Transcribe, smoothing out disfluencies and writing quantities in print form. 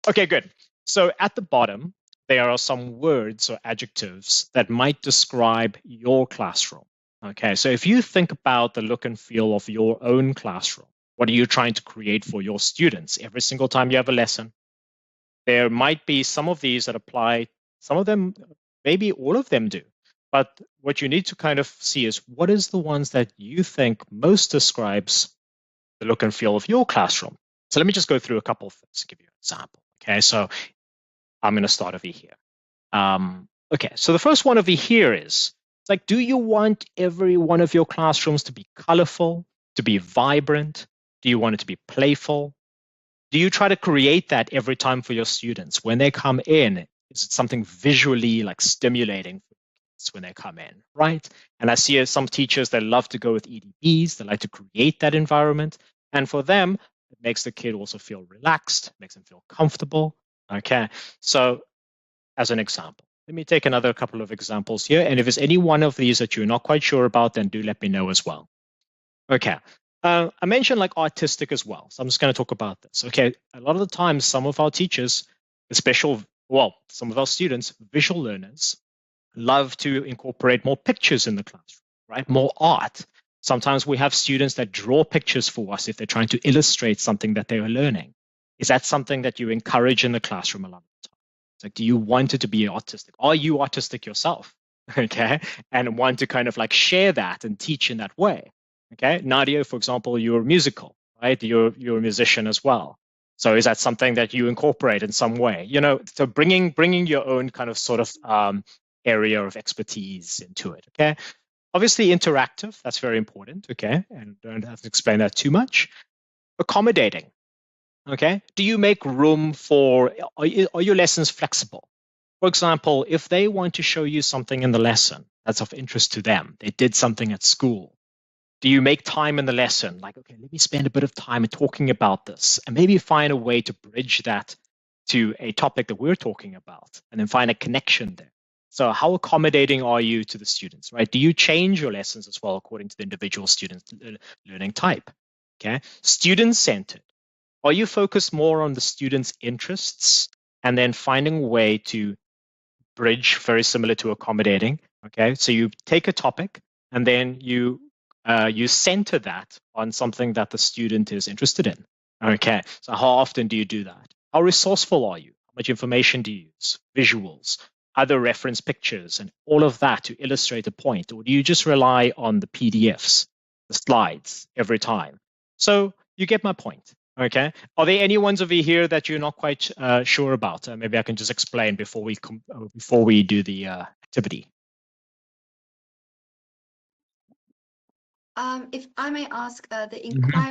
Okay, good. So at the bottom, there are some words or adjectives that might describe your classroom. Okay, so if you think about the look and feel of your own classroom, what are you trying to create for your students every single time you have a lesson? There might be some of these that apply, some of them, maybe all of them do. But what you need to kind of see is what is the ones that you think most describes the look and feel of your classroom. So let me just go through a couple of things to give you an example. Okay, so I'm going to start over here. Okay, so the first one over here is it's like, do you want every one of your classrooms to be colorful, to be vibrant? Do you want it to be playful? Do you try to create that every time for your students when they come in? Is it something visually like stimulating when they come in, right? And I see some teachers that love to go with EDBs, they like to create that environment. And for them, it makes the kid also feel relaxed, makes them feel comfortable. Okay. So as an example, let me take another couple of examples here. And if there's any one of these that you're not quite sure about, then do let me know as well. Okay. I mentioned like artistic as well. So I'm just going to talk about this. Okay. A lot of the times, some of our teachers, some of our students, visual learners, love to incorporate more pictures in the classroom, right? More art. Sometimes we have students that draw pictures for us if they're trying to illustrate something that they are learning. Is that something that you encourage in the classroom a lot of the time? It's like, do you want it to be artistic? Are you artistic yourself? Okay. And want to kind of like share that and teach in that way. Okay. Nadia, for example, you're musical, right? You're a musician as well. So is that something that you incorporate in some way? You know, so bringing your own kind of sort of area of expertise into it. Okay. Obviously, interactive, that's very important. Okay. And don't have to explain that too much. Accommodating. Okay. Do you make room for, are your lessons flexible? For example, if they want to show you something in the lesson that's of interest to them, they did something at school. Do you make time in the lesson? Like, okay, let me spend a bit of time talking about this and maybe find a way to bridge that to a topic that we're talking about and then find a connection there. So how accommodating are you to the students, right? Do you change your lessons as well according to the individual student's learning type? Okay. Student-centered. Are you focused more on the student's interests and then finding a way to bridge, very similar to accommodating? Okay. So you take a topic and then you center that on something that the student is interested in. Okay. So how often do you do that? How resourceful are you? How much information do you use? Visuals, other reference pictures, and all of that to illustrate a point? Or do you just rely on the PDFs, the slides every time? So you get my point. Okay. Are there any ones over here that you're not quite sure about? Maybe I can just explain before we do the activity. If I may ask, the inquiry